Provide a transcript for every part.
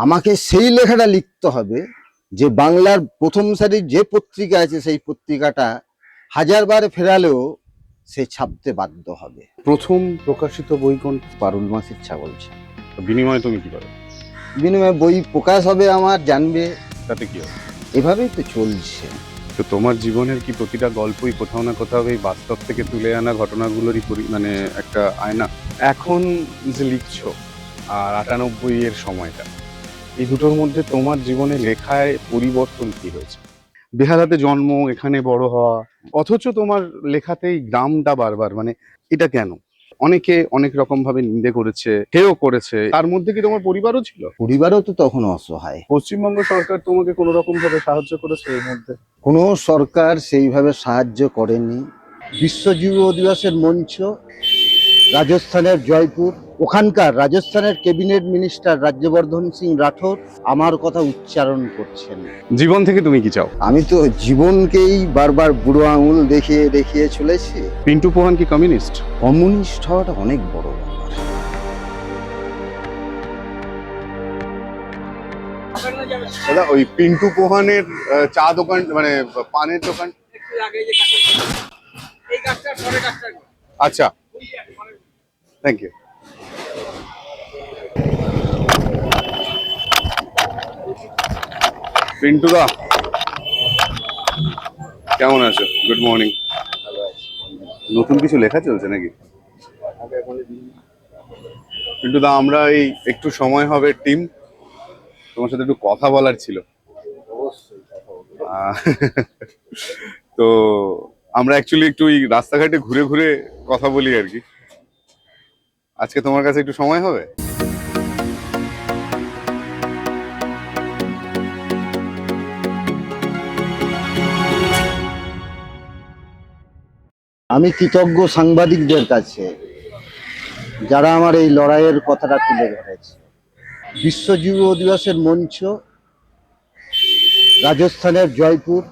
আমাকে সেই লেখাটা লিখতে হবে যে বাংলার প্রথম সারির যে পত্রিকা আছে সেই পত্রিকাটা হাজারবার ফেরালেও সে ছাপতে বাধ্য হবে। প্রথম প্রকাশিত বই কোন? পারুল মাসির ছাগল ছাপ। বিনিময়ে তুমি কি করো? বিনিময়ে বই প্রকাশ হবে, আমার জানবে, তাতে কি হবে? এভাবেই তো চলছে। তো তোমার জীবনের কি প্রতিটা গল্পই কোথাও না কোথাও এই বাস্তব থেকে তুলে আনা ঘটনাগুলোরই মানে একটা আয়না? এখন যে লিখছো আর 98 এর সময়টা, এই দুটোর মধ্যে তোমার জীবনে লেখায় পরিবর্তন কি হয়েছে? বেহালাতে জন্ম, এখানে বড় হওয়া, অথচ তোমার লেখাতেই গ্রামটা বারবার, মানে এটা কেন? অনেকে অনেক রকম ভাবে নিন্দে করেছে, হেও করেছে, তার মধ্যে কি তোমার পরিবারও ছিল? পরিবারও তো তখন অসহায়। পশ্চিমবঙ্গ সরকার তোমাকে কোনো রকম ভাবে সাহায্য করেছে এর মধ্যে? কোনো সরকার সেইভাবে সাহায্য করেনি। বিশ্ব যুব দিবসের মঞ্চ রাজস্থানের জয়পুর, ওখানকার রাজস্থানের ক্যাবিনেট মিনিস্টার রাজ্যবর্ধন সিং রাঠোর আমার কথা উচ্চারণ করছেন। জীবন থেকে তুমি কি চাও? আমি তো জীবনকেই বারবার বুড়ো আঙুল দেখিয়ে দেখিয়ে চলেছি। পিন্টু পোহান কি কমিউনিস্ট? কমিউনিস্ট হওয়াটা অনেক বড় ব্যাপার। দাদা, ওই পিন্টু পোহানের চা দোকান, মানে পানের দোকান। আচ্ছা, থ্যাংক ইউ। পিন্টু দা, কেমন আছো? Good morning. নতুন কিছু লেখা চলছে নাকি? পিন্টু দা, আমরা এই একটু সময় হবে টিম, তোমার সাথে একটু কথা বলার ছিল। তো আমরা অ্যাকচুয়ালি একটু এই রাস্তাঘাটে ঘুরে ঘুরে কথা বলি আর কি। আজকে তোমার কাছে একটু সময় হবে? আমি কৃতজ্ঞ সাংবাদিকদের কাছে যারা আমার এই লড়াইয়ের কথাটা তুলে ধরেছে। বিশ্ব যুব দিবসের মঞ্চ রাজস্থানের জয়পুর,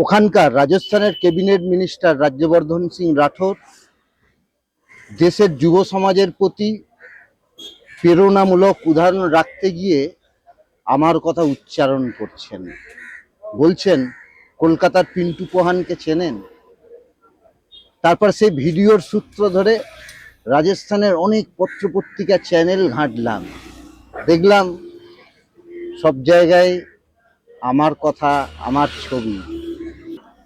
ওখানকার রাজস্থানের ক্যাবিনেট মিনিস্টার রাজ্যবর্ধন সিং রাঠোর দেশের যুব সমাজের প্রতি প্রেরণামূলক উদাহরণ রাখতে গিয়ে আমার কথা উচ্চারণ করছেন। বলছেন, কলকাতার পিন্টু পোহানকে চেনেন? তারপর সেই ভিডিওর সূত্র ধরে রাজস্থানের অনেক পত্রপত্রিকা চ্যানেল ঘাঁটলাম, দেখলাম সব জায়গায় আমার কথা, আমার ছবি।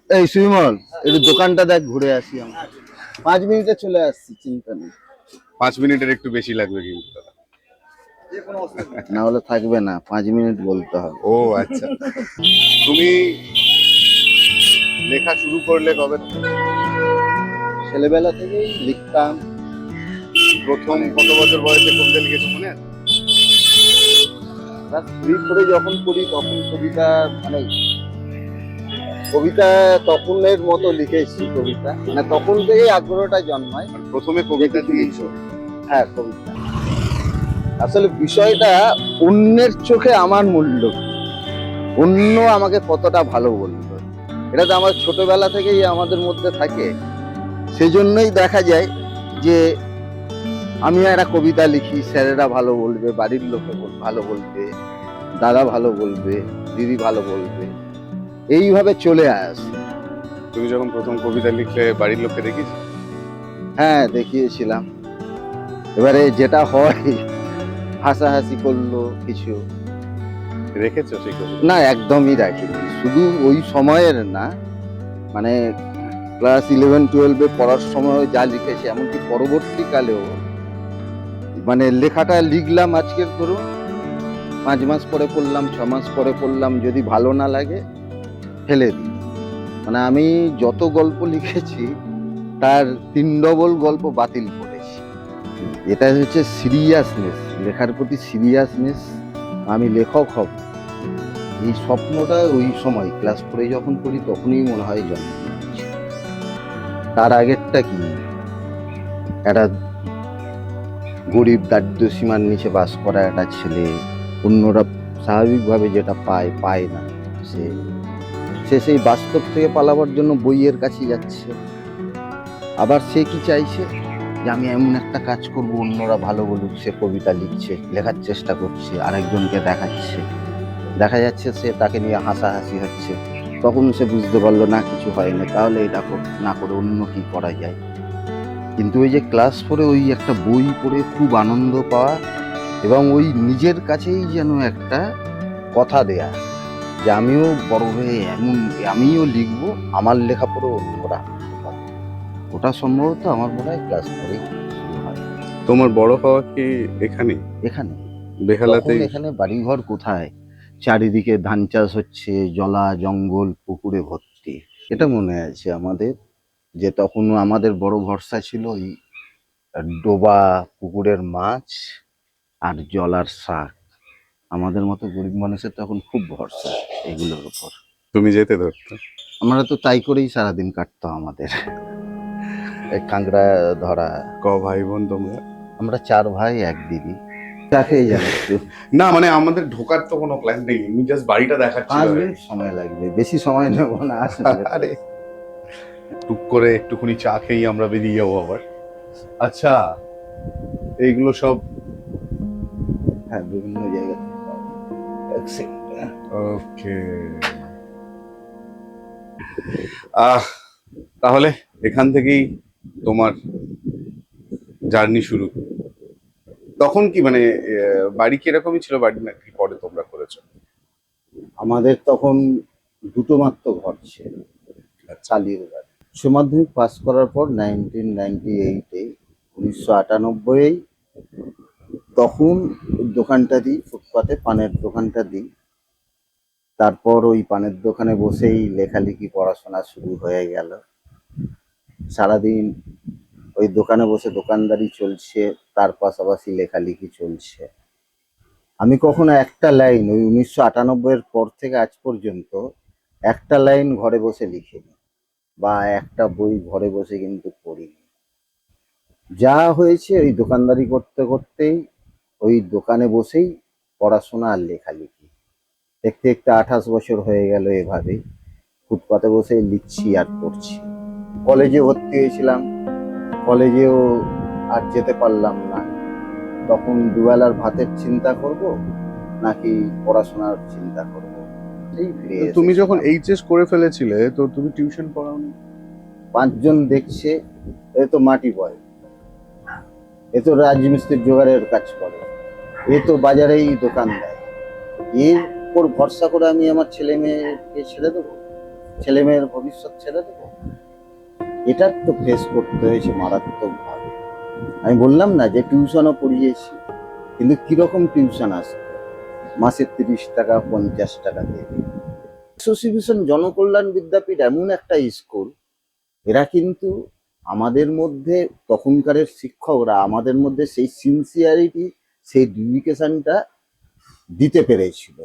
এই সুইমল, একটু দোকানটা দেখ, ঘুরে আসি। আমরা 5 মিনিটে চলে আসছি, চিন্তা নেই। 5 মিনিটের একটু বেশি লাগবে কিন্তু দাদা। না হলে থাকবে না, 5 মিনিট বলতে হবে। ও আচ্ছা, তুমি লেখা শুরু করলে কবে? ছেলেবেলা থেকেই লিখতাম। প্রথম কত বছর বয়সে কবিতা লিখেছো মনে আছে? ক্লাস 3 করে যখন পড়ি তখন কবিতা, মানে কবিতা তখনের মতো লিখেছি কবিতা, মানে তখন থেকেই আগ্রহটা জন্মায়। প্রথমে কবিতা লিখেছো? হ্যাঁ, কবিতা। আসলে বিষয়টা অন্যের চোখে আমার মূল্য কি, অন্য আমাকে কতটা ভালো বলবে, এটা তো আমার ছোটবেলা থেকেই আমাদের মধ্যে থাকে। সেই জন্যই দেখা যায় যে আমি একটা কবিতা লিখি, স্যারেরা ভালো বলবে, বাড়ির লোকে ভালো বলবে, দাদা ভালো বলবে, দিদি ভালো বলবে, এইভাবে চলে আসে। তুমি যখন প্রথম কবিতা লিখলে বাড়ির লোককে দেখিস? হ্যাঁ, দেখিয়েছিলাম। এবারে যেটা হয়, হাসাহাসি করলো কিছু। রেখেছো সেই কবিতা? না, একদমই রাখিনি। শুধু ওই সময়ের না, মানে ক্লাস 11-12-এ পড়ার সময় যা লিখেছি, এমনকি পরবর্তীকালেও, মানে লেখাটা লিখলাম আজকের ধরুন 5 মাস পরে পড়লাম, 6 মাস পরে পড়লাম, যদি ভালো না লাগে ফেলে দিই। মানে আমি যত গল্প লিখেছি তার 3 ডবল গল্প বাতিল করেছি। এটা হচ্ছে সিরিয়াসনেস, লেখার প্রতি সিরিয়াসনেস। আমি লেখক হব, এই স্বপ্নটা ওই সময় ক্লাস 4-এ যখন পড়ি তখনই মনে হয় জন্ম নিয়েছে। তার আগেরটা কি, একটা গরিব দারিদ্র সীমার নিচে বাস করা একটা ছেলে, অন্যরা স্বাভাবিকভাবে যেটা পায় না, সে সেই বাস্তব থেকে পালাবার জন্য বইয়ের কাছে যাচ্ছে। আবার সে কি চাইছে, যে আমি এমন একটা কাজ করব অন্যরা ভালো বলুক, সে কবিতা লিখছে, লেখার চেষ্টা করছে, আরেকজনকে দেখাচ্ছে, দেখা যাচ্ছে সে তাকে নিয়ে হাসাহাসি হচ্ছে, তখন সে বুঝতে পারলো না কিছু হয়নি, তাহলে এটা না করে অন্য কি করা যায়। কিন্তু ওই যে ক্লাস 4-এ ওই একটা বই পড়ে খুব আনন্দ পাওয়া এবং ওই নিজের কাছেই যেন একটা কথা দেয়া যে আমিও বড় হয়ে আমিও লিখবো, আমার লেখা পড়ে অন্যরা আনন্দ পাবে। ওটা সম্ভবত আমার মনে হয় ক্লাস 4-এই শুরু হয়। তোমার বড় হওয়া কি এখানে এখানে বেহালাতে? তখন এখানে বাড়িঘর কোথায়, চারিদিকে ধান চাষ হচ্ছে, জলা জঙ্গল পুকুরে ভর্তি। এটা মনে আছে আমাদের, যে তখন আমাদের বড় ভরসা ছিল ওই ডোবা পুকুরের মাছ আর জলার শাক। আমাদের মতো গরিব মানুষের তখন খুব ভরসা এগুলোর উপর। তুমি যেতে ধরতো? আমরা তো তাই করেই সারাদিন কাটতো আমাদের, এই কাঁকড়া ধরা। ক ভাই বোন তোমরা? আমরা 4 ভাই 1 দিদি। চা খেয়ে যাবে একটু? না মানে আমাদের ঢোকার তো কোনো প্ল্যান নেই, আমি জাস্ট বাড়িটা দেখাচ্ছি। 5 মিনিট সময় লাগবে, বেশি সময় নেব না, আসলে। আরে টুক করে একটুখানি চা খেয়েই আমরা বেরিয়ে যাবো আবার। আচ্ছা, এইগুলো সব হ্যাঁ, বিভিন্ন জায়গা থেকে পাওয়া যায়। এক সেকেন্ড। ওকে। তাহলে এখান থেকেই তোমার জার্নি শুরু। তখন কি মানে বাড়ি কিরকমই ছিল? বাড়ি নাকি পরে তোমরা করেছো? আমাদের তখন দুটো মাত্র ঘর ছিল, চালিয়ে বাড়ি। উচ্চ মাধ্যমিক পাস করার পর 1998-এ 1998 তখন দোকানটা দিই, ফুটপাতে পানের দোকানটা দিই। তারপর ওই পানের দোকানে বসেই লেখালেখি পড়াশোনা শুরু হয়ে গেল। সারাদিন ওই দোকানে বসে দোকানদারি চলছে, তার পাশাপাশি লেখালেখি চলছে। আমি কখনো একটা লাইন ওই 1998-এর পর থেকে আজ পর্যন্ত একটা লাইন ঘরে বসে লিখিনি, বা একটা বই ঘরে বসে কিন্তু পড়িনি। যা হয়েছে ওই দোকানদারি করতে করতেই, ওই দোকানে বসেই পড়াশোনা আর লেখালেখি। দেখতে দেখতে 28 বছর হয়ে গেল এভাবে ফুটপাতে বসে লিখছি আর পড়ছি। কলেজে ভর্তি হয়েছিলাম, কলেজেও আর যেতে পারলাম না। তখন দুবেলার ভাতের চিন্তা করব নাকি পড়াশোনার চিন্তা করব, সেই ফিরে তুমি যখন এসেছিলাম। এইচএস করে ফেলেছিলে তো তুমি টিউশন পড়াওনি? 5 জন দেখছে, এ তো মাটি বয়, এ তো রাজমিস্ত্রির জোগাড়ের কাজ করে, এ তো বাজারেই দোকান দেয়, এর উপর ভরসা করে আমি আমার ছেলে মেয়েকে ছেড়ে দেবো, ছেলে মেয়ের ভবিষ্যৎ ছেড়ে দেবো? এটার তো ফেস করতে হয়েছে মারাত্মক ভাবে। আমি বললাম না যে টিউশনও পড়িয়েছি, কিন্তু কিরকম টিউশন আসতো, মাসে 30 টাকা 50 টাকা দেবে। অ্যাসোসিয়েশন জনকল্যাণ বিদ্যাপীঠ এমন একটা স্কুল, এরা কিন্তু আমাদের মধ্যে, তখনকারের শিক্ষকরা আমাদের মধ্যে সেই সিনসিয়ারিটি, সেই ডেডিকেশনটা দিতে পেরেছিল।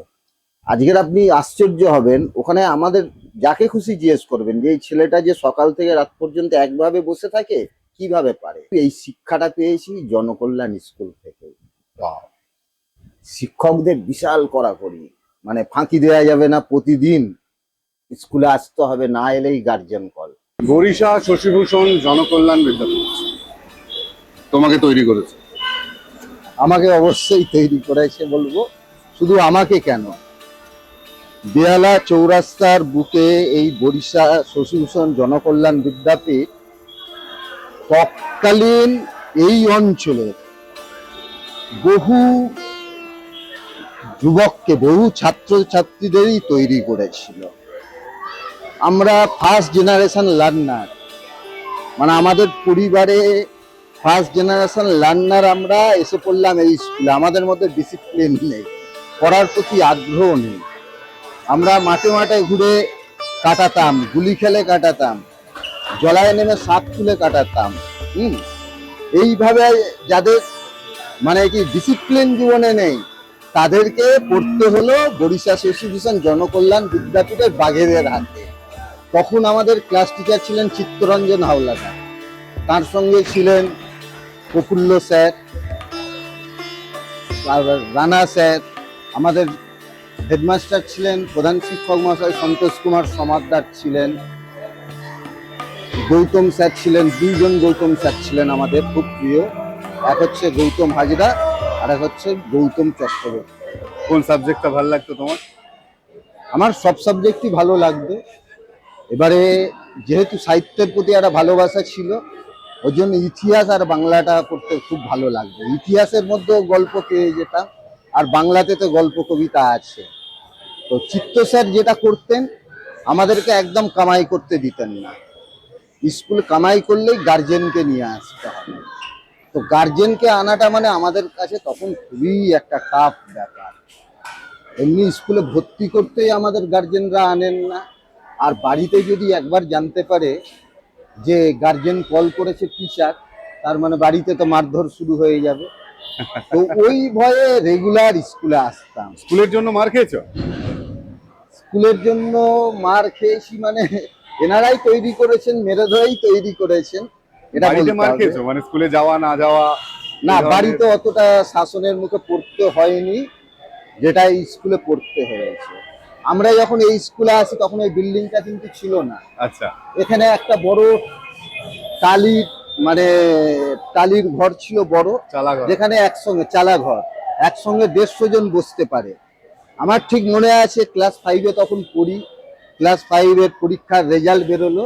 আজকের আপনি আশ্চর্য হবেন, ওখানে আমাদের যাকে খুশি জিজ্ঞেস করবেন যে এই ছেলেটা যে সকাল থেকে রাত পর্যন্ত একভাবে বসে থাকে কিভাবে পারে। এই শিক্ষাটা পেয়েছি জনকল্যাণ স্কুল থেকে। শিক্ষকদের বিশাল কড়াকড়ি, মানে ফাঁকি দেওয়া যাবে না, প্রতিদিন স্কুলে আসতে হবে, না এলেই গার্জেন কল। গরিশা শশীভূষণ জনকল্যাণ বিদ্যাপীঠ তোমাকে তৈরি করেছে? আমাকে অবশ্যই তৈরি করেছে বলবো, শুধু আমাকে কেন, বেহালা চৌরাস্তার বুকে এই বরিশা শশীভূষণ জনকল্যাণ বিদ্যাপীঠ তৎকালীন এই অঞ্চলের বহু যুবককে, বহু ছাত্রছাত্রীদেরই তৈরি করেছিল। আমরা ফার্স্ট জেনারেশন লার্নার, মানে আমাদের পরিবারে ফার্স্ট জেনারেশন লার্নার আমরা এসে পড়লাম এই স্কুলে। আমাদের মধ্যে ডিসিপ্লিন নেই, পড়ার প্রতি আগ্রহ নেই। আমরা মাঠে মাঠে ঘুরে কাটাতাম, গুলি খেলে কাটাতাম, জলায় নেমে শাক তুলে কাটাতাম। এইভাবে যাদের মানে কি ডিসিপ্লিন জীবনে নেই, তাদেরকে পড়তে হলো বরিশা শশীভূষণ জনকল্যাণ বিদ্যাপীঠের বাঘেদের হাতে। তখন আমাদের ক্লাস টিচার ছিলেন চিত্তরঞ্জন হাওলাদার, তার সঙ্গে ছিলেন প্রফুল্ল স্যার, রানা স্যার। আমাদের হেডমাস্টার ছিলেন প্রধান শিক্ষক মহাশয় সন্তোষ কুমার সমাদ্দার ছিলেন। গৌতম স্যার ছিলেন, দুইজন গৌতম স্যার ছিলেন আমাদের খুব প্রিয়। এক হচ্ছে গৌতম হাজরা, আর এক হচ্ছে গৌতম চক্রবর্তী। কোন সাবজেক্টটা ভালো লাগতো তোমার? আমার সব সাবজেক্টই ভালো লাগতো। এবারে যেহেতু সাহিত্যের প্রতি একটা ভালোবাসা ছিল, ওই জন্য ইতিহাস আর বাংলাটা করতে খুব ভালো লাগতো। ইতিহাসের মধ্যেও গল্প পেয়ে যেতাম, আর বাংলাতে তো গল্প কবিতা আছে। তো চিত্ত স্যার যেটা করতেন, আমাদেরকে একদম কামাই করতে দিতেন না। স্কুল কামাই করলেই গার্জেনকে নিয়ে আসতে হবে। তো গার্জেনকে আনাটা মানে আমাদের কাছে তখন খুবই একটা টাফ ব্যাপার। এমনি স্কুলে ভর্তি করতেই আমাদের গার্জেনরা আনেন না, আর বাড়িতে যদি একবার জানতে পারে যে গার্জেন কল করেছে টিচার, তার মানে বাড়িতে তো মারধর শুরু হয়ে যাবে। তো ওই ভয়ে রেগুলার স্কুলে আসতাম। স্কুলের জন্য মার খেয়েছো? স্কুলের জন্য মার খেয়েছি মানে এনারাই তৈরি করেছেন, মেরে ধরেই তৈরি করেছেন, এটা বাড়িতে বলতে মার হবে। খেয়েছো মানে স্কুলে যাওয়া না যাওয়া? না, এই ধরনের- বাড়িতে অতটা শাসনের মুখে পড়তে হয়নি, যেটা এই স্কুলে পড়তে হয়েছে। আমরা যখন এই স্কুলে আসি তখন এই বিল্ডিংটা কিন্তু ছিল না। আচ্ছা। এখানে একটা বড় টালির মানে টালির ঘর ছিল বড়, চালাঘর। যেখানে একসঙ্গে চালা ঘর, একসঙ্গে 150 জন বসতে পারে। আমার ঠিক মনে আছে ক্লাস 5-এ তখন পড়ি, ক্লাস 5-এর পরীক্ষার রেজাল্ট বেরোলো।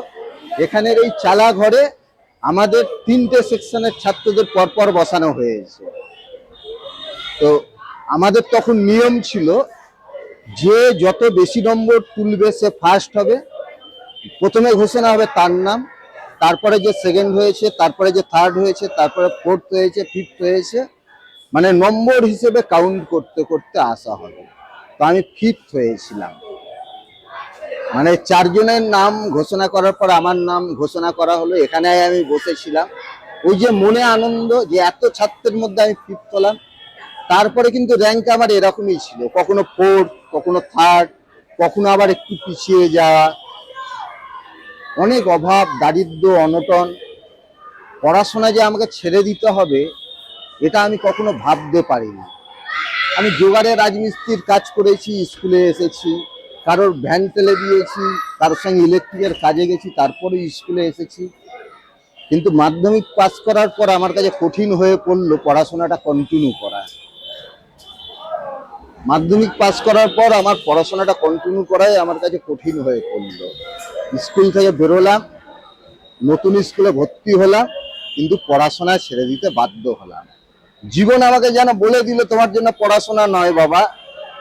এখানের এই চালা ঘরে আমাদের 3টে সেকশনের ছাত্রদের পরপর বসানো হয়েছে। তো আমাদের তখন নিয়ম ছিল যে যত বেশি নম্বর তুলবে সে ফার্স্ট হবে। প্রথমে ঘোষণা হবে তার নাম, তারপরে যে সেকেন্ড হয়েছে, তারপরে যে থার্ড হয়েছে, তারপরে ফোর্থ হয়েছে, ফিফথ হয়েছে, মানে নম্বর হিসেবে কাউন্ট করতে করতে আসা হবে। তো আমি ফিফথ হয়েছিলাম, মানে 4 জনের নাম ঘোষণা করার পর আমার নাম ঘোষণা করা হলো, এখানে আমি বসেছিলাম। ওই যে মনে আনন্দ যে এত ছাত্রের মধ্যে আমি ফিফথ হলাম। তারপরে কিন্তু র্যাঙ্ক আমার এরকমই ছিল, কখনো ফোর্থ, কখনো থার্ড, কখনো আবার একটু পিছিয়ে যাওয়া। অনেক অভাব, দারিদ্র, অনটন, পড়াশোনা যে আমাকে ছেড়ে দিতে হবে এটা আমি কখনো ভাবতে পারিনি। আমি জোগাড়ে রাজমিস্ত্রির কাজ করেছি, স্কুলে এসেছি, কারোর ভ্যান তেলে দিয়েছি, কারোর সঙ্গে ইলেকট্রিকের কাজে গেছি, তারপরে স্কুলে এসেছি। কিন্তু মাধ্যমিক পাস করার পর আমার কাছে কঠিন হয়ে পড়লো পড়াশোনাটা কন্টিনিউ করা। মাধ্যমিক পাস করার পর আমার পড়াশোনাটা কন্টিনিউ করাই আমার কাছে কঠিন হয়ে পড়লো। স্কুল থেকে বেরোলাম, নতুন স্কুলে ভর্তি হলাম, কিন্তু পড়াশোনা ছেড়ে দিতে বাধ্য হলাম। জীবন আমাকে যেন বলে দিল তোমার জন্য পড়াশোনা নয় বাবা,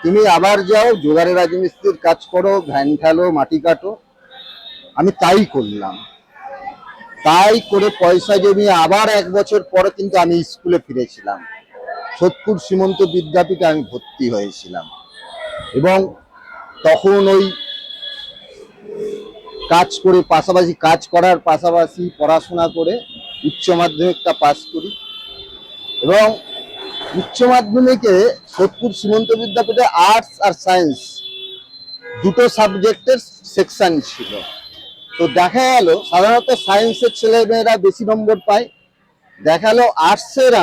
তুমি আবার যাও জোগাড়ে রাজমিস্ত্রির কাজ করো, ভ্যান ঠেলো, মাটি কাটো। আমি তাই করলাম। তাই করে পয়সা জমিয়ে আবার 1 বছর পরে কিন্তু আমি স্কুলে ফিরেছিলাম। সোদপুর সীমন্ত বিদ্যাপীঠে আমি ভর্তি হয়েছিলাম, এবং তখন ওই কাজ করে পাশাপাশি কাজ করার পাশাপাশি পড়াশোনা করে উচ্চ মাধ্যমিকটা পাস করি। এবং উচ্চ মাধ্যমিকে সোদপুর সীমন্ত বিদ্যাপীঠে আর্টস আর সায়েন্স দুটো সাবজেক্টের সেকশন ছিল। তো দেখা গেল সাধারণত সায়েন্সের ছেলেমেয়েরা বেশি নম্বর পায়, দেখা গেল আর্টসের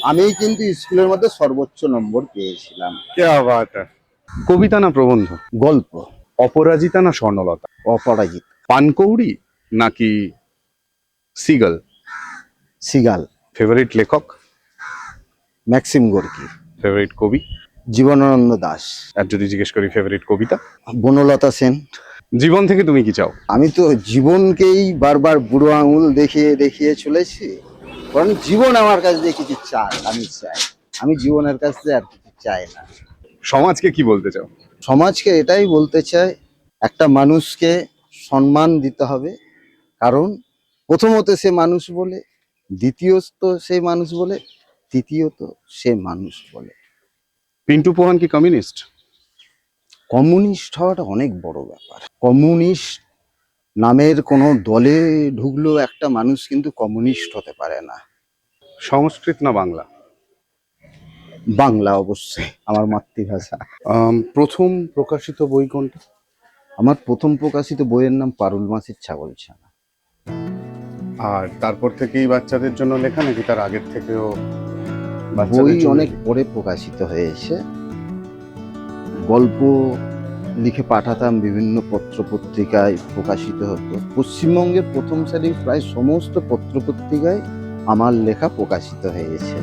আমি কিন্তু স্কুলের মধ্যে সর্বোচ্চ নম্বর পেয়েছিলাম। কে বাত হ্যায়। কবিতা না প্রবন্ধ? গল্প। অপরাজিতা না স্বর্ণলতা? অপরাজিত। পানকৌড়ি নাকি সিগাল? সিগাল। ফেভারিট লেখক? Maxim Gorky. ফেভারিট কবি? জীবনানন্দ দাশ। আর যদি জিজ্ঞেস করি ফেভারিট কবিতা? বনলতা সেন। জীবন থেকে তুমি কি চাও? আমি তো জীবনকেই বারবার বুড়ো আঙুল দেখিয়ে দেখিয়ে চলেছি, কারণ জীবন আমার কাছে দিয়ে কিছু চাই, আমি চাই। আমি জীবনের কাছ থেকে আর কিছু চাই না। সমাজকে কি বলতে চাও? সমাজকে এটাই বলতে চাই, একটা মানুষকে সম্মান দিতে হবে, কারণ প্রথমত সে মানুষ বলে, দ্বিতীয়ত সে মানুষ বলে, তৃতীয়ত সে মানুষ বলে। পিন্টু পোহান কি কমিউনিস্ট? কমিউনিস্ট হওয়াটা অনেক বড় ব্যাপার। কমিউনিস্ট নামের কোনো দলে ঢুকলেও একটা মানুষ কিন্তু কমিউনিস্ট হতে পারে না। সংস্কৃত না বাংলা? বাংলা, অবশ্যই আমার মাতৃভাষা। প্রথম প্রকাশিত বই কোনটা? আমার প্রথম প্রকাশিত বইয়ের নাম পারুল মাসির ছাগলছানা। আর তারপর থেকেই বাচ্চাদের জন্য লেখা নাকি তার আগের থেকেও? বই অনেক পরে প্রকাশিত হয়েছে। গল্প লিখে পাঠাতাম, বিভিন্ন পত্র পত্রিকায় প্রকাশিত হতো। পশ্চিমবঙ্গের প্রথম সারির প্রায় সমস্ত পত্র পত্রিকায় আমার লেখা প্রকাশিত হয়েছে।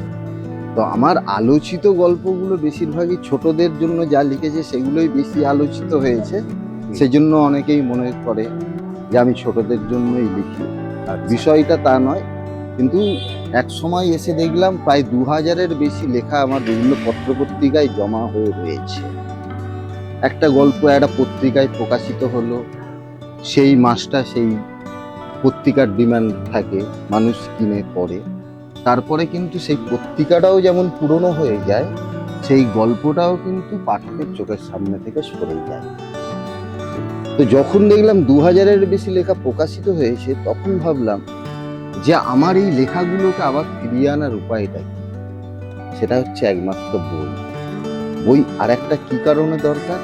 তো আমার আলোচিত গল্পগুলো বেশিরভাগই ছোটদের জন্য যা লিখেছে সেগুলোই বেশি আলোচিত হয়েছে। সেজন্য অনেকেই মনে করে যে আমি ছোটদের জন্যই লিখি। আর বিষয়টা তা নয়, কিন্তু এক সময় এসে দেখলাম প্রায় 2000-এর বেশি লেখা আমার বিভিন্ন পত্রপত্রিকায় জমা হয়ে রয়েছে। একটা গল্প একটা পত্রিকায় প্রকাশিত হলো, সেই মাসটা সেই পত্রিকার ডিমান্ড থাকে, মানুষ কিনে পড়ে। তারপরে কিন্তু সেই পত্রিকাটাও যেমন পুরনো হয়ে যায়, সেই গল্পটাও কিন্তু পাঠকের চোখের সামনে থেকে সরে যায়। তো যখন দেখলাম 2000-এর বেশি লেখা প্রকাশিত হয়েছে, তখন ভাবলাম যে আমার এই লেখাগুলোকে আবার ফিরিয়ে আনার উপায়টা কি? সেটা হচ্ছে একমাত্র বই। বই আর একটা কি কারণে দরকার?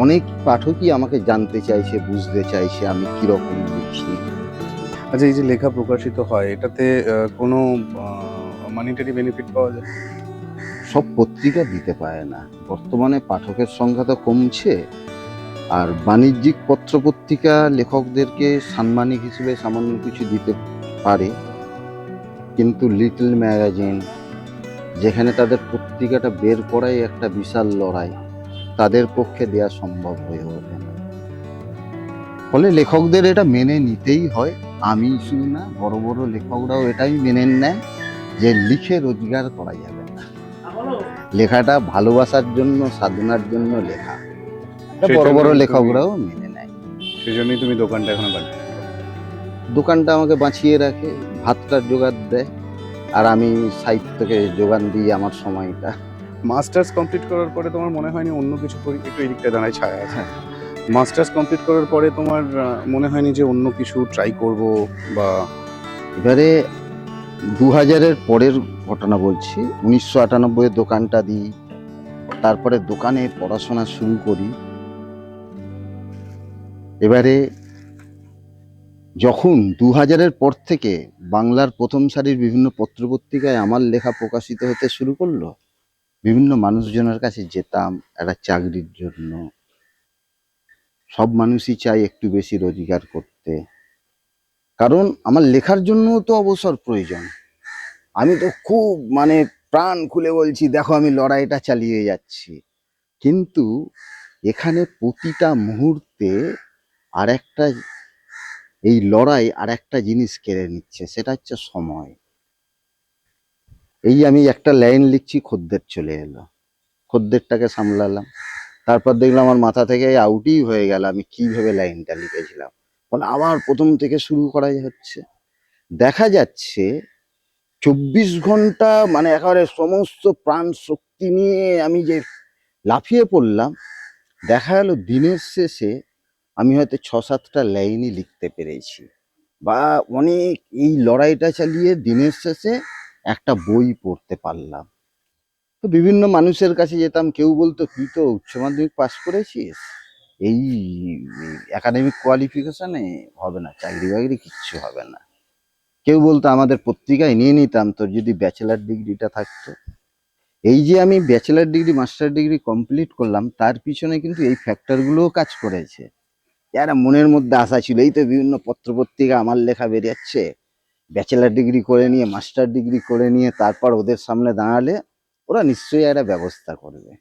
অনেক পাঠকই আমাকে জানতে চাইছে, বুঝতে চাইছে আমি কিরকম লিখি। আচ্ছা, এই যে লেখা প্রকাশিত হয় এটাতে কোনো মানিটারি বেনিফিট পাওয়া যায়? সব পত্রিকা দিতে পারে না। বর্তমানে পাঠকের সংখ্যা তো কমছে, আর বাণিজ্যিক পত্রপত্রিকা লেখকদেরকে সাম্মানিক হিসেবে সামান্য কিছু দিতে পারে, কিন্তু লিটল ম্যাগাজিন, যেখানে তাদের পত্রিকাটা বের করাই একটা বিশাল লড়াই, তাদের পক্ষে দেয়া সম্ভব হয়ে ওঠে না। ফলে লেখকদের এটা মেনে নিতেই হয়। আমি শুধু না, বড় বড় লেখকরাও এটাই মেনে নেয় যে লিখে রোজগার করা যাবে না, লেখাটা ভালোবাসার জন্য, সাধনার জন্য লেখা। এটা বড় বড় লেখকরাও মেনে নেয়। সেই জন্যই তুমি দোকানটা এখনো বাড়ি। দোকানটা আমাকে বাঁচিয়ে রাখে, ভাতটার জোগাড় দেয়, আর আমি সাহিত্যকে যোগান দিই আমার সময়টা। মাস্টার্স কমপ্লিট করার পরে তোমার মনে হয়নি অন্য কিছু করি? একটু এদিকটা দাঁড়ায় ছায়া আছে। মাস্টার্স কমপ্লিট করার পরে তোমার মনে হয়নি যে অন্য কিছু ট্রাই করব? বা এবারে 2000-এর পরের ঘটনা বলছি। 1998-এ দোকানটা দিই, তারপরে দোকানে পড়াশোনা শুরু করি। এবারে যখন 2000-এর পর থেকে বাংলার প্রথম সারির বিভিন্ন পত্রপত্রিকায় আমার লেখা প্রকাশিত হতে শুরু করলো, বিভিন্ন মানুষজনের কাছে যেতাম একটা চাকরির জন্য। সব মানুষই চায় একটু বেশি রোজগার করতে, কারণ আমার লেখার জন্য তো অবসর প্রয়োজন। আমি তো খুব প্রাণ খুলে বলছি, দেখো আমি লড়াইটা চালিয়ে যাচ্ছি, কিন্তু এখানে প্রতিটা মুহূর্তে আর একটা, এই লড়াই আর একটা জিনিস কেড়ে নিচ্ছে, সেটা হচ্ছে সময়। এই আমি একটা লাইন লিখছি, খদ্দের চলে এলো, খদ্দেরটাকে সামলালাম, তারপর দেখলাম আমার মাথা থেকে আউটই হয়ে গেল আমি কি ভেবে লাইনটা লিখেছিলাম। ফলে আবার প্রথম থেকে শুরু করা হচ্ছে। দেখা যাচ্ছে 24 ঘন্টা একেবারে সমস্ত প্রাণ শক্তি নিয়ে আমি যে লাফিয়ে পড়লাম, দেখা গেল দিনের শেষে আমি হয়তো 6-7টা লাইনই লিখতে পেরেছি, বা অনেক এই লড়াইটা চালিয়ে দিনের শেষে একটা বই পড়তে পারলাম। তো বিভিন্ন মানুষের কাছে যেতাম, কেউ বলতো তুই তো উচ্চ মাধ্যমিক পাস করেছিস, এই একাডেমিক কোয়ালিফিকেশনে হবে না, চাকরি বাকরি কিচ্ছু হবে না। কেউ বলতো আমাদের পত্রিকায় নিয়ে নিতাম তোর যদি ব্যাচেলার ডিগ্রিটা থাকতো। এই যে আমি bachelor degree, master degree complete করলাম, তার পিছনে কিন্তু এই ফ্যাক্টরগুলোও কাজ করেছে। যারা মনের মধ্যে আশা ছিল, এই তো বিভিন্ন পত্রপত্রিকা আমার লেখা বেরিয়েছে, ব্যাচেলার ডিগ্রি করে নিয়ে, মাস্টার ডিগ্রি করে নিয়ে তারপর ওদের সামনে দাঁড়ালে ওরা নিশ্চয়ই একটা ব্যবস্থা করবে।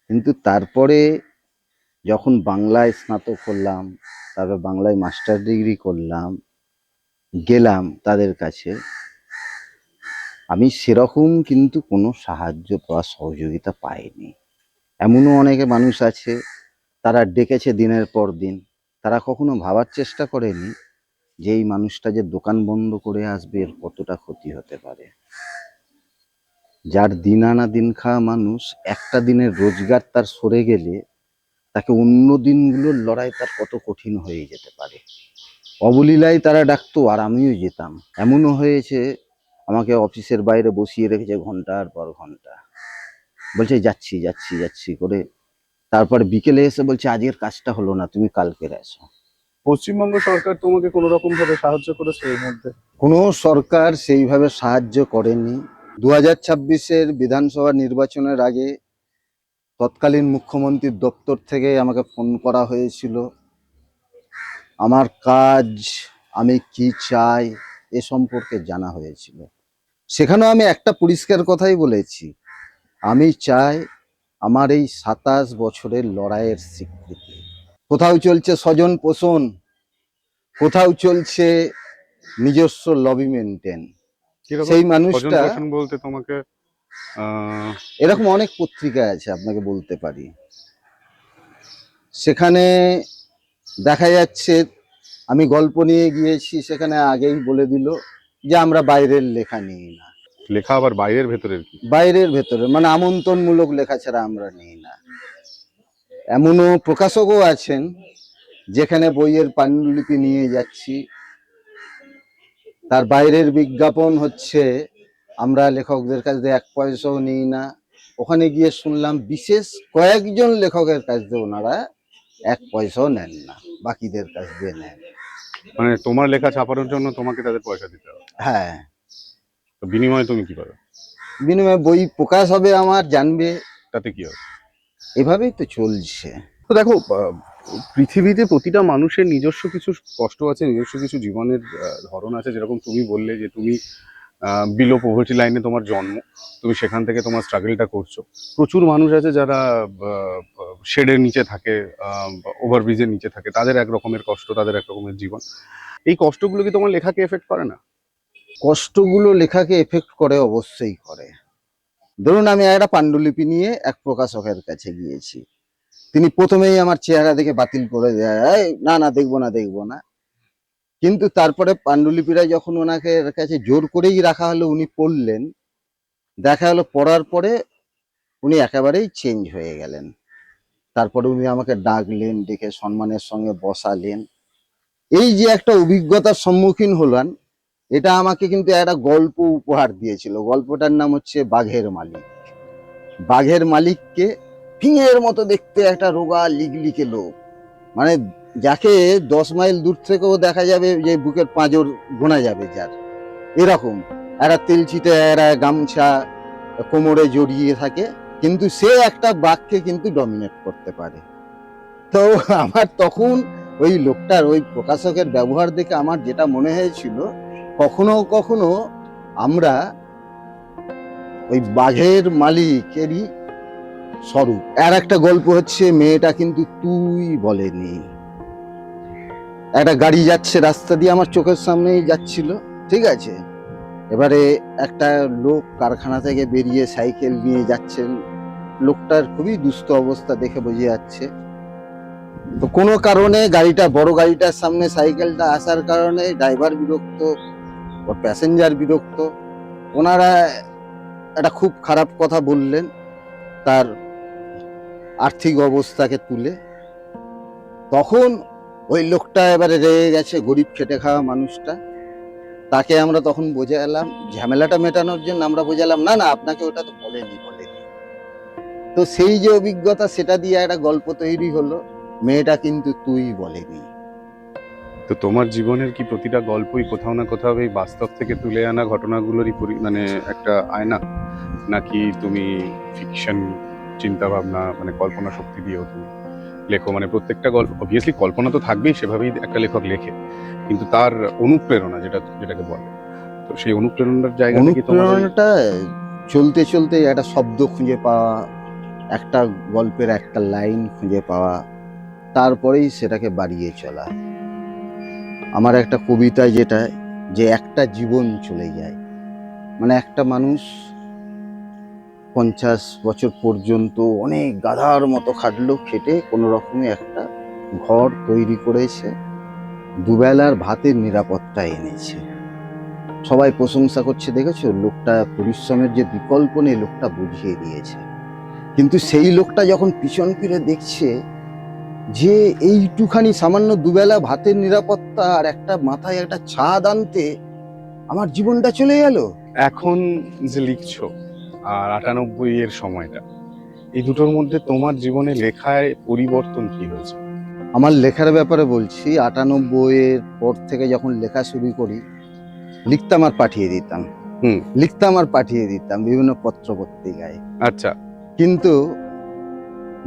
কিন্তু তারপরে যখন বাংলায় স্নাতক করলাম, তারপর বাংলায় মাস্টার ডিগ্রি করলাম, গেলাম তাদের কাছে, আমি সেরকম কিন্তু কোনো সাহায্য বা সহযোগিতা পাইনি। এমনও অনেকে মানুষ আছে, তারা ডেকেছে দিনের পর দিন, তারা কখনো ভাবার চেষ্টা করেনি যে এই মানুষটা যে দোকান বন্ধ করে আসবে এর কতটা ক্ষতি হতে পারে। যার দিন আনা দিন খাওয়া মানুষ, একটা দিনের রোজগার তার সরে গেলে তাকে অন্য দিনগুলোর লড়াই তার কত কঠিন হয়ে যেতে পারে। অবলীলায় তারা ডাকতো আর আমিও যেতাম। এমনও হয়েছে আমাকে অফিসের বাইরে বসিয়ে রেখেছে ঘন্টার পর ঘন্টা, বলছে যাচ্ছি যাচ্ছি যাচ্ছি করে, তারপর বিকেলে এসে বলছে আজকের কাজটা হলো না, তুমি কালকের আসো। পশ্চিমবঙ্গ সরকার তোমাকে কোনো রকম ভাবে সাহায্য করেছে এর মধ্যে? কোনো সরকার সেইভাবে সাহায্য করেনি। 2026-এর বিধানসভা নির্বাচনের আগে তৎকালীন মুখ্যমন্ত্রীর দপ্তর থেকে আমাকে ফোন করা হয়েছিল। আমার কাজ, আমি কি চাই এ সম্পর্কে জানা হয়েছিল। সেখানেও আমি একটা পরিষ্কার কথাই বলেছি, আমি চাই আমার এই 27 বছরের লড়াইয়ের স্বীকৃতি। কোথাও চলছে স্বজন পোষণ, কোথাও চলছে নিজস্ব লবি মেনটেন। কিরকম সেই স্বজন মানুষটা, পোষণ বলতে তোমাকে আহ এরকম অনেক পত্রিকা আছে আপনাকে বলতে পারি, সেখানে দেখা যাচ্ছে আমি গল্প নিয়ে গিয়েছি, সেখানে আগেই বলে দিল যে আমরা বাইরের লেখা নিই না। লেখা আবার বাইরের ভেতরের কি? বাইরের ভেতরে মানে আমন্ত্রণমূলক লেখা ছাড়া আমরা নিই না। এমনও প্রকাশকও আছেন যেখানে বইয়ের পাণ্ডুলিপি নিয়ে যাচ্ছি, তার বাইরের বিজ্ঞাপন হচ্ছে আমরা লেখকদের কাছ থেকে 1 পয়সাও নিই না। ওখানে গিয়ে শুনলাম বিশেষ কয়েকজন লেখকের কাছ থেকে ওনারা 1 পয়সাও নেন না, বাকিদের কাছ দিয়ে নেন। মানে তোমার লেখা ছাপানোর জন্য তোমাকে তাদের পয়সা দিতে হবে? হ্যাঁ, তো বিনিময়ে তুমি কি পাবে? বিনিময়ে বই প্রকাশ হবে, আমার জানবে, তাতে কি হবে? এভাবেই তো চলছে। তো দেখো, পৃথিবীতে প্রতিটা মানুষের নিজস্ব কিছু কষ্ট আছে, নিজস্ব কিছু জীবনের ধরন আছে। যেরকম তুমি বললে যে তুমি বিলো পভার্টি লাইনে তোমার জন্ম, তুমি সেখান থেকে তোমার স্ট্রাগলটা করছো। প্রচুর মানুষ আছে যারা শেডের নিচে থাকে, ওভারব্রিজের নিচে থাকে, তাদের এক রকমের কষ্ট, তাদের এক রকমের জীবন। এই কষ্টগুলো কি তোমার লেখাকে এফেক্ট করে না? কষ্টগুলো লেখাকে এফেক্ট করে, অবশ্যই করে। ধরুন আমি একটা পাণ্ডুলিপি নিয়ে এক প্রকাশকের কাছে গিয়েছি, তিনি প্রথমেই আমার চেহারা দেখে বাতিল করে দেয়, "এই, না না, দেখবো না দেখবো না।" কিন্তু তারপরে পাণ্ডুলিপিটা যখন ওনাকে এর কাছে জোর করেই রাখা হলো, উনি পড়লেন, দেখা হলো পড়ার পরে উনি একেবারেই চেঞ্জ হয়ে গেলেন। তারপরে উনি আমাকে ডাকলেন, ডেকে সম্মানের সঙ্গে বসালেন। এই যে একটা অভিজ্ঞতার সম্মুখীন হলাম, এটা আমাকে কিন্তু একটা গল্প উপহার দিয়েছিল। গল্পটার নাম হচ্ছে বাঘের মালিক। বাঘের মালিককে ফিঙের মতো দেখতে একটা রোগা লিগলিকে লোক, মানে যাকে 10 মাইল দূর থেকেও দেখা যাবে যে বুকের পাঁজর গোনা যাবে যার, এরকম একটা তেলচিটে একটা গামছা কোমরে জড়িয়ে থাকে, কিন্তু সে একটা বাঘকে কিন্তু ডমিনেট করতে পারে। তো আমার তখন ওই লোকটার, ওই প্রকাশকের ব্যবহার দেখে আমার যেটা মনে হয়েছিল, কখনো কখনো আমরা ওই বাঘের মালিকেরই স্বরূপ। আর একটা গল্প হচ্ছে মেয়েটা কিন্তু তুই বলেনি। একটা গাড়ি যাচ্ছে রাস্তা দিয়ে, আমার চোখের সামনেই যাচ্ছিল, ঠিক আছে, এবারে একটা লোক কারখানা থেকে বেরিয়ে সাইকেল নিয়ে যাচ্ছেন, লোকটার খুবই দুস্থ অবস্থা দেখে বোঝা যাচ্ছে। তো কোনো কারণে গাড়িটা, বড় গাড়িটার সামনে সাইকেলটা আসার কারণে ড্রাইভার বিরক্ত, ওর প্যাসেঞ্জার বিরক্ত, ওনারা একটা খুব খারাপ কথা বললেন তার আর্থিক অবস্থাকে তুলে। তখন ওই লোকটা এবারে রেগে গেছে, গরিব খেটে খাওয়া মানুষটা, তাকে আমরা তখন বোঝালাম, ঝামেলাটা মেটানোর জন্য আমরা বোঝালাম, না না, আপনাকে ওটা তো বলেনি। তো সেই যে অভিজ্ঞতা, সেটা দিয়ে একটা গল্প তৈরি হলো, মেয়েটা কিন্তু তুই বলেনি। তো তোমার জীবনের কি প্রতিটা গল্পই কোথাও না কোথাও এই বাস্তব থেকে তুলে আনা ঘটনাগুলোরই মানে একটা আয়না, নাকি তুমি ফিকশন চিন্তা ভাবনা, মানে কল্পনা শক্তি দিয়েও তুমি লেখো? মানে প্রত্যেকটা গল্প, অবভিয়াসলি কল্পনা তো থাকবেই, সেভাবেই একটা লেখক লেখে, কিন্তু তার অনুপ্রেরণা যেটাকে বলে, তো সেই অনুপ্রেরণার জায়গাটা কি তোমার অনুপ্রেরণাটা চলতে চলতে একটা শব্দ খুঁজে পাওয়া, একটা গল্পের একটা লাইন খুঁজে পাওয়া, তারপরেই সেটাকে বাড়িয়ে চলা। আমার একটা কবিতায় যেটা, যে একটা জীবন চলে যায়, মানে একটা মানুষ 50 বছর পর্যন্ত অনেক গাধার মতো খাটলো, খেটে কোনো রকমে একটা ঘর তৈরি করেছে, দুবেলার ভাতের নিরাপত্তা এনেছে, সবাই প্রশংসা করছে, দেখেছো লোকটা পরিশ্রমের যে বিকল্প নেই লোকটা বুঝিয়ে দিয়েছে। কিন্তু সেই লোকটা যখন পিছন ফিরে দেখছে যে এইটুখানি সামান্য দুবেলা ভাতের নিরাপত্তা আর একটা মাথায় একটা ছাদ আনতে আমার জীবনটা চলে গেল। এখন যে লিখছো আর 98 এর সময়টা, এই দুটোর মধ্যে তোমার জীবনে লেখায় পরিবর্তন কি হয়েছে? আমার লেখার ব্যাপারে বলছি, 98-এর পর থেকে যখন লেখা শুরু করি, লিখতাম আর পাঠিয়ে দিতাম, লিখতাম আর পাঠিয়ে দিতাম বিভিন্ন পত্র পত্রিকায়। আচ্ছা। কিন্তু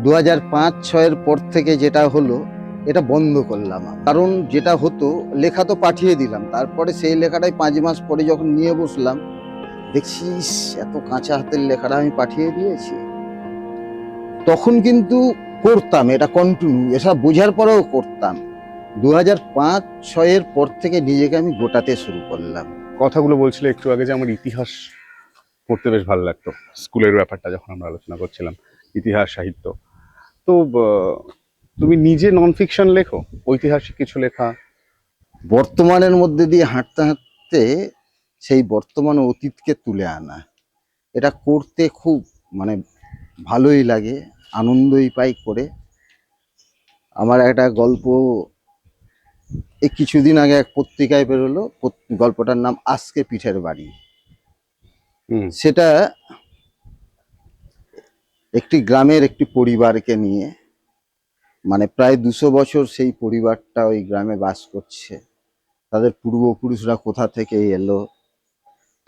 2005-06 পর থেকে যেটা হলো এটা বন্ধ করলাম কারণ যেটা হতো লেখা তো পাঠিয়ে দিলাম, তারপরে সেই লেখাটাই 5 মাস পরে যখন নিয়ে বসলাম দেখছি ইস, এত কাঁচা হাতের লেখাটা আমি পাঠিয়ে দিয়েছি। তখন কিন্তু করতাম এটা কন্টিনিউ, এসব বোঝার পরেও করতাম। 2005-06 পর থেকে নিজেকে আমি গোটাতে শুরু করলাম। কথাগুলো বলছিলে একটু আগে যে আমার ইতিহাস পড়তে বেশ ভালো লাগতো, স্কুলের ব্যাপারটা যখন আমরা আলোচনা করছিলাম, ইতিহাস সাহিত্য। তো তুমি নিজে নন ফিকশন লেখো, ঐতিহাসিক কিছু লেখা? বর্তমানের মধ্যে দিয়ে হাঁটতে হাঁটতে সেই বর্তমান অতীতকে তুলে আনা, এটা করতে খুব মানে ভালোই লাগে, আনন্দই পাই করে। আমার একটা গল্প এই কিছুদিন আগে এক পত্রিকায় বেরোলো, গল্পটার নাম আজকে পিঠের বাড়ি। হুম। সেটা একটি গ্রামের একটি পরিবারকে নিয়ে, মানে প্রায় 200 বছর সেই পরিবারটা ওই গ্রামে বাস করছে, তাদের পূর্বপুরুষরা কোথা থেকে এলো,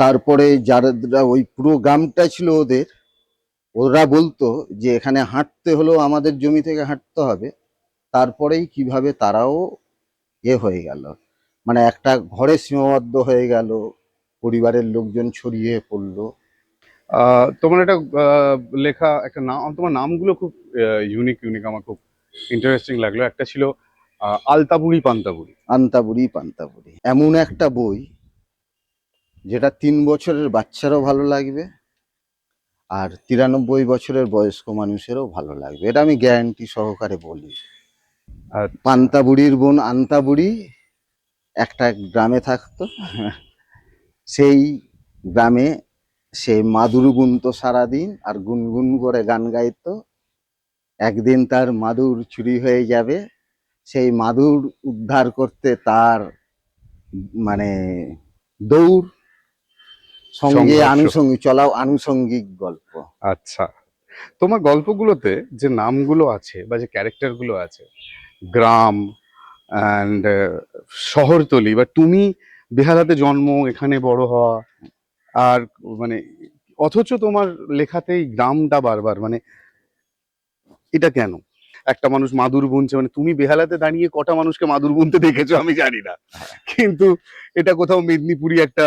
তারপরে যারা ওই পুরো গ্রামটা ছিল ওদের, ওরা বলতো যে এখানে হাঁটতে হলেও আমাদের জমি থেকে হাঁটতে হবে, তারপরেই কিভাবে তারাও হয়ে গেল, মানে একটা ঘরে সীমাবদ্ধ হয়ে গেল, পরিবারের লোকজন ছড়িয়ে পড়লো। তোমার একটা লেখা একটা নাম, তোমার নামগুলো খুব ইউনিক ইউনিক, আমার খুব ইন্টারেস্টিং লাগলো। একটা ছিল আলতাবুড়ি পান্তাবুড়ি। আন্তাবুড়ি পান্তাবুড়ি এমন একটা বই যেটা 3 বছরের বাচ্চারও ভালো লাগবে আর 93 বছরের বয়স্ক মানুষেরও ভালো লাগবে, এটা আমি গ্যারান্টি সহকারে বলি। আর পান্তাবুড়ির বোন আন্তাবুড়ি একটা গ্রামে থাকতো, সেই গ্রামে সে মাদুর বুনতো সারাদিন আর গুনগুন করে গান গাইতো। একদিন তার মাদুর চুরি হয়ে যাবে, সেই মাদুর উদ্ধার করতে তার মানে দৌড়, সঙ্গে সংঘর্ষ। আনুষঙ্গিক চলাও আনুষঙ্গিক গল্প। আচ্ছা, তোমার গল্পগুলোতে যে নামগুলো আছে বা যে ক্যারেক্টারগুলো আছে, গ্রাম অ্যান্ড শহরতলি, বা তুমি বেহালাতে জন্ম, এখানে বড় হওয়া, আর মানে অথচ তোমার লেখাতেই গ্রামটা বারবার, মানে এটা কেন? একটা মানুষ মাদুর বুনছে, মানে তুমি বেহালাতে দাঁড়িয়ে কটা মানুষকে মাদুর বুনতে দেখেছো আমি জানি না, কিন্তু এটা কোথাও মেদিনীপুরি একটা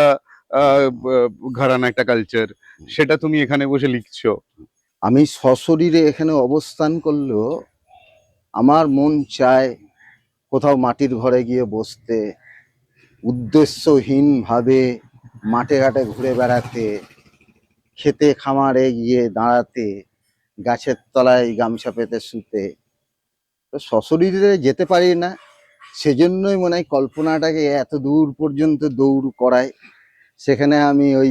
ঘরানা, একটা কালচার, সেটা তুমি এখানে বসে লিখছো। আমি সশরীরে এখানে অবস্থান করলেও আমার মন চায় কোথাও মাটির ঘরে গিয়ে বসতে, উদ্দেশ্যহীনভাবে মাঠে ঘাটে ঘুরে বেড়াতে, খেতে খামারে গিয়ে দাঁড়াতে, গাছের তলায় গামছা পেতে শুতে। তো সশরীরে যেতে পারি না, সেজন্যই মনে হয় কল্পনাটাকে এত দূর পর্যন্ত দৌড় করায়। সেখানে আমি ওই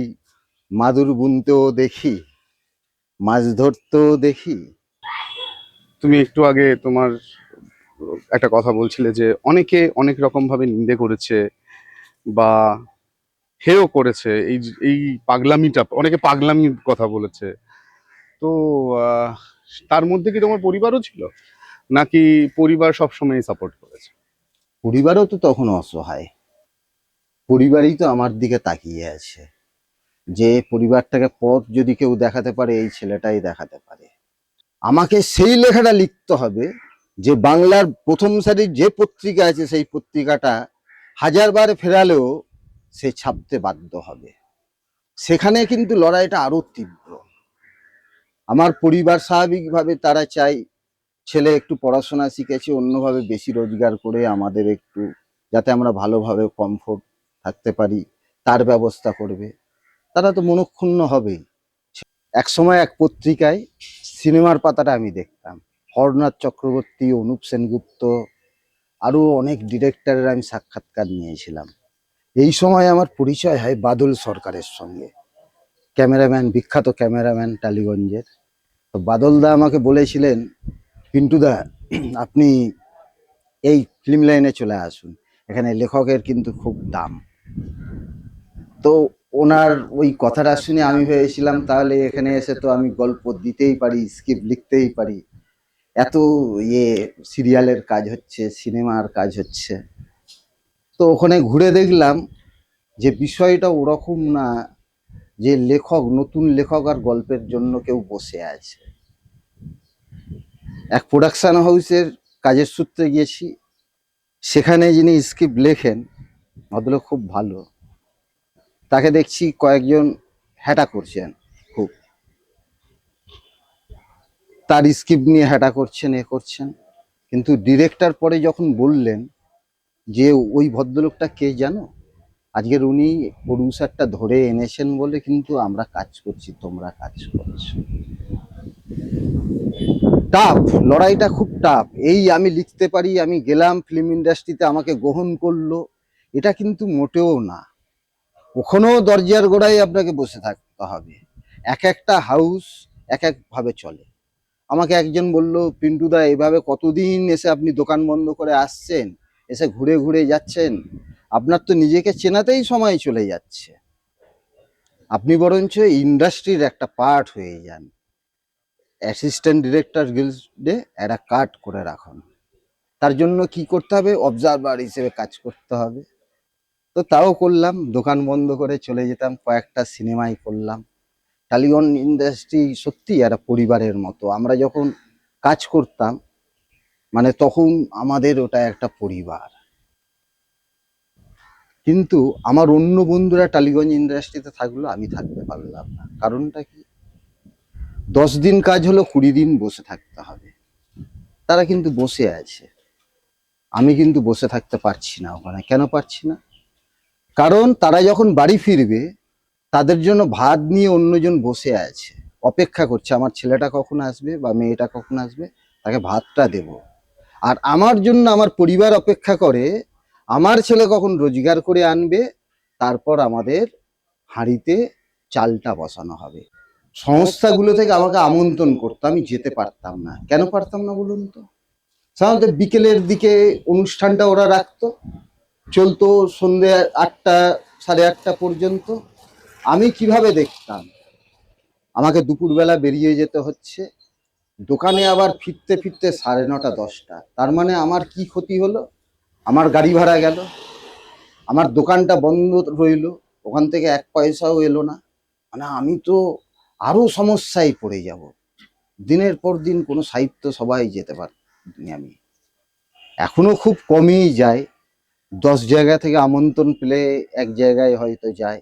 মাদুর বুনতেও দেখি, মাছ ধরতেও দেখি। তুমি একটু আগে তোমার একটা কথা বলছিলে যে অনেকে অনেক রকম ভাবে নিন্দে করেছে বা হেও করেছে, এই পাগলামিটা, অনেকে পাগলামির কথা বলেছে। তো আহ, তার মধ্যে কি তোমার পরিবারও ছিল, নাকি পরিবার সবসময় সাপোর্ট করেছে? পরিবারও তো তখন অসহায়, পরিবারই তো আমার দিকে তাকিয়ে আছে, যে পরিবারটাকে পথ যদি কেউ দেখাতে পারে এই ছেলেটাই দেখাতে পারে। আমাকে সেই লেখাটা লিখতে হবে যে বাংলার প্রথম সারির যে পত্রিকা আছে সেই পত্রিকাটা 1000বার ফেরালেও সে ছাপতে বাধ্য হবে। সেখানে কিন্তু লড়াইটা আরো তীব্র। আমার পরিবার স্বাভাবিকভাবে তারা চাই ছেলে একটু পড়াশোনা শিখেছে, অন্যভাবে বেশি রোজগার করে আমাদের একটু যাতে আমরা ভালোভাবে কমফোর্ট থাকতে পারি তার ব্যবস্থা করবে, তারা তো মনক্ষুণ্ণ হবেই। একসময় এক পত্রিকায় সিনেমার পাতাটা আমি দেখতাম, হরনাথ চক্রবর্তী, অনুপ সেনগুপ্ত, আরো অনেক ডিরেক্টরের আমি সাক্ষাৎকার নিয়েছিলাম। এই সময় আমার পরিচয় হয় বাদল সরকারের সঙ্গে, ক্যামেরাম্যান, বিখ্যাত ক্যামেরাম্যান টালিগঞ্জের। তো বাদলদা আমাকে বলেছিলেন, পিন্টুদা আপনি এই ফিল্ম লাইনে চলে আসুন, এখানে লেখকের কিন্তু খুব দাম। তো ওনার ওই কথাটা শুনে আমি ভেবেছিলাম তাহলে এখানে এসে তো আমি গল্প দিতেই পারি, স্ক্রিপ্ট লিখতেই পারি, এত সিরিয়ালের কাজ হচ্ছে, সিনেমার কাজ হচ্ছে। তো ওখানে ঘুরে দেখলাম যে বিষয়টা ওরকম না, যে নতুন লেখক আর গল্পের জন্য কেউ বসে আছে। এক প্রোডাকশন হাউসের কাজের সূত্রে গিয়েছি, সেখানে যিনি স্ক্রিপ্ট লেখেন ভদ্রলোক খুব ভালো, তাকে দেখছি কয়েকজন হ্যাটা করছেন খুব, তার স্ক্রিপ্ট নিয়ে হ্যাটা করছেন এ করছেন, কিন্তু ডিরেক্টর পরে যখন বললেন যে ওই ভদ্রলোকটা কে জানো, আজকের উনি প্রডিউসারটা ধরে এনেছেন বলে কিন্তু আমরা কাজ করছি, তোমরা কাজ করছো। টাফ, লড়াইটা খুব টাফ। এই আমি লিখতে পারি, আমি গেলাম ফিল্ম ইন্ডাস্ট্রিতে আমাকে গ্রহণ করলো, এটা কিন্তু মোটেও না। ওখানেও দরজার গোড়ায় আপনাকে বসে থাকতে হবে। এক একটা হাউস এক একভাবে চলে। আমাকে একজন বলল, পিন্টুদা এইভাবে কতদিন এসে আপনি দোকান বন্ধ করে আসছেন, এসে ঘুরে ঘুরে যাচ্ছেন, আপনার তো নিজেকে চেনাতেই সময় চলে যাচ্ছে, আপনি বরঞ্চ ইন্ডাস্ট্রির একটা পার্ট হয়ে যান, অ্যাসিস্ট্যান্ট ডিরেক্টর গিল্ডে একটা কার্ড করে রাখুন। তার জন্য কি করতে হবে, অবজারভার হিসেবে কাজ করতে হবে। তো তাও করলাম, দোকান বন্ধ করে চলে যেতাম, কয়েকটা সিনেমাই করলাম। টালিগঞ্জ ইন্ডাস্ট্রি সত্যি একটা পরিবারের মতো। আমরা যখন কাজ করতাম মানে তখন আমাদের ওটা একটা পরিবার। কিন্তু আমার অন্য বন্ধুরা টালিগঞ্জ ইন্ডাস্ট্রিতে থাকলো, আমি থাকতে পারলাম না। কারণটা কি, 10 দিন কাজ হলো, 20 দিন বসে থাকতে হবে। তারা কিন্তু বসে আছে, আমি কিন্তু বসে থাকতে পারছি না ওখানে। কেন পারছি না? কারণ তারা যখন বাড়ি ফিরবে তাদের জন্য ভাত নিয়ে অন্যজন বসে আছে, অপেক্ষা করছে আমার ছেলেটা কখন আসবে বা মেয়েটা কখন আসবে, তাকে ভাতটা দেব। আর আমার জন্য আমার পরিবার অপেক্ষা করে, আমার ছেলে কখন রোজগার করে আনবে, তারপর আমাদের হাঁড়িতে চালটা বসানো হবে। সংস্থাগুলো থেকে আমাকে আমন্ত্রণ করতো, আমি যেতে পারতাম না। কেন পারতাম না বলুন তো? সাধারণত বিকেলের দিকে অনুষ্ঠানটা ওরা রাখতো, চলতো সন্ধ্যে 8টা 8:30 পর্যন্ত। আমি কিভাবে দেখতাম, আমাকে দুপুরবেলা বেরিয়ে যেতে হচ্ছে, দোকানে আবার ফিরতে ফিরতে 9:30 10টা। তার মানে আমার কি ক্ষতি হলো, আমার গাড়ি ভাড়া গেল, আমার দোকানটা বন্ধ রইলো, ওখান থেকে 1 পয়সাও এলো না। মানে আমি তো আরো সমস্যায় পড়ে যাব। দিনের পর দিন কোনো সাহিত্য সবাই যেতে পারিনি আমি, এখনো খুব কমই যায়। 10 জায়গা থেকে আমন্ত্রণ পেলে এক জায়গায় হয়তো যায়।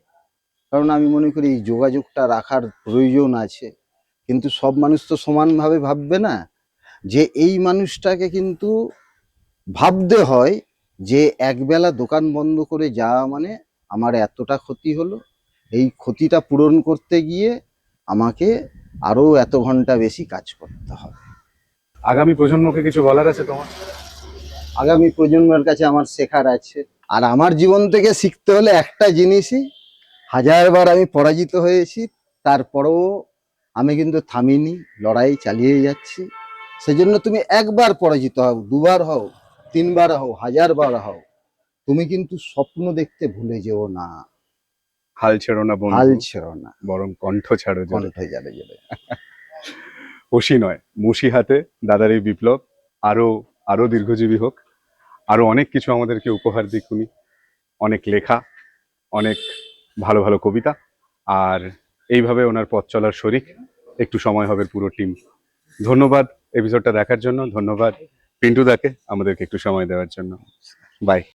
কারণ আমি মনে করি এই যোগাযোগটা রাখার প্রয়োজন আছে। কিন্তু সব মানুষ তো সমানভাবে ভাববে না, যে এই মানুষটাকে কিন্তু ভাবতে হয় যে একবেলা দোকান বন্ধ করে যাওয়া মানে আমার এতটা ক্ষতি হলো, এই ক্ষতিটা পূরণ করতে গিয়ে আমাকে আরো এত ঘন্টা বেশি কাজ করতে হবে। আগামী প্রজন্মকে কিছু বলার আছে তোমার? আগামী প্রজন্মের কাছে আমার শেখার আছে। আর আমার জীবন থেকে শিখতে হলে একটা জিনিসই, 1000বার আমি পরাজিত হয়েছি, তারপরেও আমি কিন্তু থামিনি, লড়াই চালিয়ে যাচ্ছি। সেজন্য তুমি একবার পরাজিত হও, 2বার হও, 3বার হও, 1000বার হও, তুমি কিন্তু স্বপ্ন দেখতে ভুলে যেও না। হাল ছেড়ো না হাল বন্ধু, ছেড়ো না, বরং কণ্ঠ ছাড়ো জোরে। কণ্ঠে যাবে যাবে। ওসি নয়, মুশি হাতে দাদার এই বিপ্লব আরো আরো দীর্ঘজীবী হোক, আরো অনেক কিছু আমাদেরকে উপহার দিক উনি, অনেক লেখা, অনেক ভালো ভালো কবিতা, আর এইভাবে ওনার পথ চলার শরিক একটু সময় হবে পুরো টিম। ধন্যবাদ এপিসোডটা দেখার জন্য, ধন্যবাদ পিন্টু দাকে আমাদেরকে একটু সময় দেওয়ার জন্য। বাই।